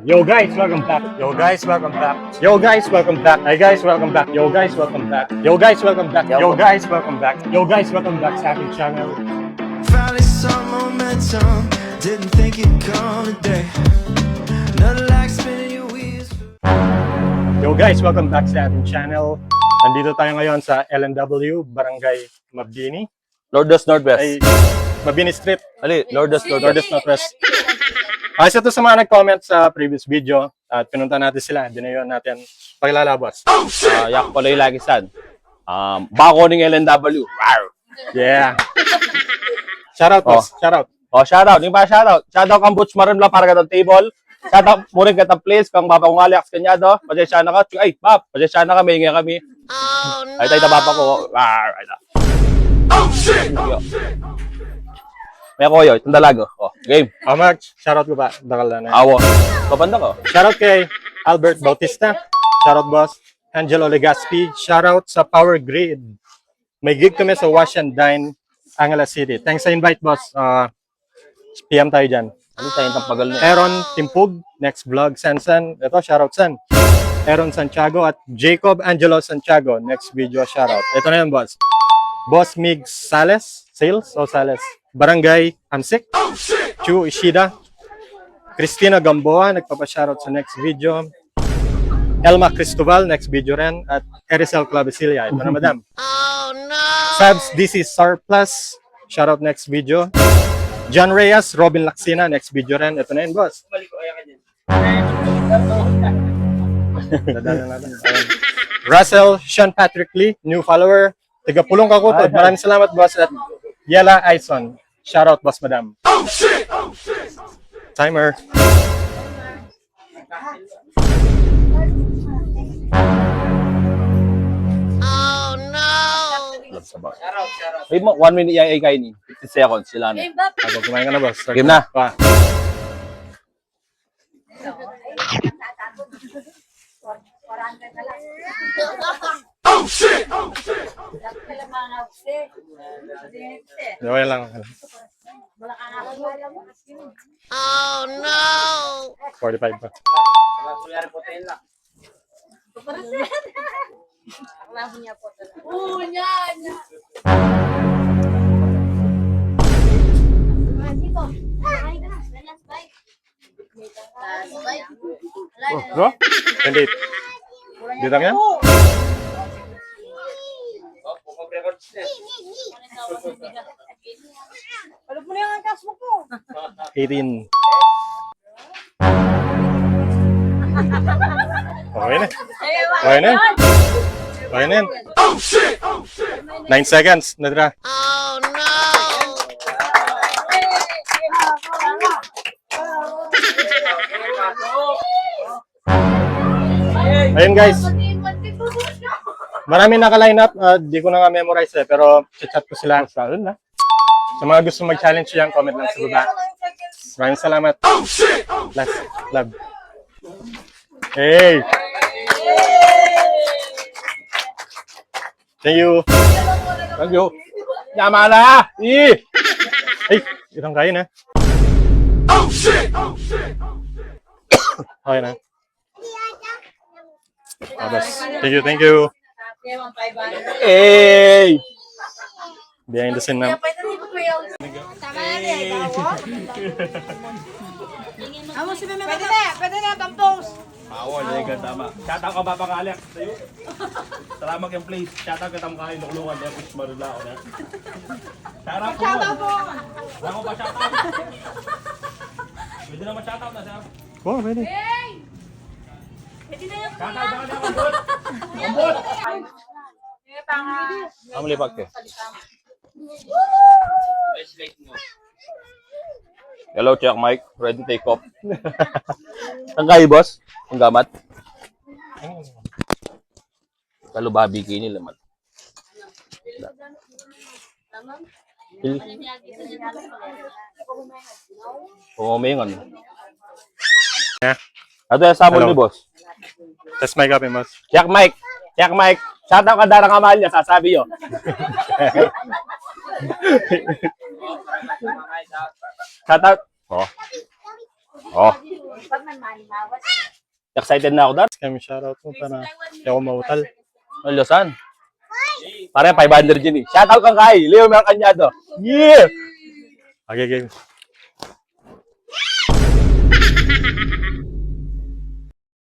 Yo guys, welcome back. Yo guys, welcome back. Yo guys, welcome back. Hey guys, welcome back. Yo guys, welcome back. Yo guys, welcome back. Yo guys, welcome back. Yo guys, welcome back sa aking channel. Finally some momentum. Didn't think it'd come today. Nothing like spinning your wheels. Yo guys, welcome back sa ating channel. Nandito tayo ngayon sa LNW, Barangay Mabini. Lourdes Northwest. Ay, Mabini Street, Ali, Lourdes Lourdes Northwest. Northwest. Isa to sa mga nag-comment sa previous video at pinunta natin sila. Dinayon natin pakilalabas. Yak Paloy Lagisan. Bako ng LNW. Rawr. Yeah. Shoutout, boss. Shoutout. Shoutout. Yung ba shoutout? Shoutout kang Butch Marimla para katong table. Shoutout mo rin katong place kang Papa kong Alex kanyado. Pasensya na ka. Ay, Pap. Pasensya na ka. May ingay kami. Oh, no. Ay, tayo Papa ko. Rawr. Ay, oh, shit. May ako yun. Itong dalago. Game. Mark, shoutout ko ba? Dakal na. Awo. Kapanda ko. Shoutout kay Albert Bautista. Shoutout, boss. Angelo Legaspi. Shoutout sa Power Grid. May gig kami sa Wash and Dine, Angeles City. Thanks sa invite, boss. PM tayo dyan. Ano tayo ng pagal na? Aaron Timpug, next vlog. Sansan, ito, shoutout San. Aaron Santiago at Jacob Angelo Santiago, next video, shoutout. Ito na yun, boss. Boss Mig Sales, Sales. Barangay Amsik, Chu Ishida, Christina Gamboa, nagpapa-shoutout sa next video. Elma Cristobal, next video rin. At Ericel Clavicilia, ito na, madam. Oh, no! Fabs DC Surplus, shoutout next video. John Reyes, Robin Laksina, next video rin. Ito na yun, boss. Dadaan natin. Russell Sean Patrick Lee, new follower. Tiga Pulong Kakutod. Maraming salamat, boss. At Yela Aison, shoutout, boss, madam. Timer. Ay, 1 minute yung kain ni. 50 seconds sila na. Ako, kumain ka na, boss. Start Game na. Pa. Okay lang. Oh, no! 45 pa. Bro? 28. Dito lang yan? Ano po na yung angkas mo po? 18. Okay na. Okay na. Okay na yan. 9 seconds. Nadra. Ayun, guys. Maraming naka-line up. Di ko na nga memorize pero chat ko sila. Sa mga gusto mag-challenge yan, comment lang sa baba. Maraming salamat. Last love. Hey! Thank you. Thank you. Yama na! Ay! Itong kayo na. Okay na. Abas. Thank you, thank you. Hey! Behind the scene na. Pwede na, tampos. Awal, ka tama. Shoutout ka Papa Alex sa'yo. Salamat yung place. Shoutout ka tama kain lukulungan. Kaya push marula ako na. Shoutout po. Ako pa shoutout. Pwede naman shoutout na siya. Oh, pwede. Shoutout ka na Ambot. Ambot! Ang lipat ko. Hello, check mic. Ready take off. Ang kayo, boss? Ang gamat? Kalau babi kini laman. Pumingon. Ato yung sabon Hello. ni boss. Test mic up, boss. Check mic. Check mic. Shoutout ka Darang Amalia, sasabi yun. Shoutout. Oh. Oh, Pag man manimawas. excited na ako, Dar. Kami shoutout mo para hindi ako mautal. Losan. Pare, 500 yun eh. Shoutout kang kay Leo Mercanyado. Yeah! Okay, game.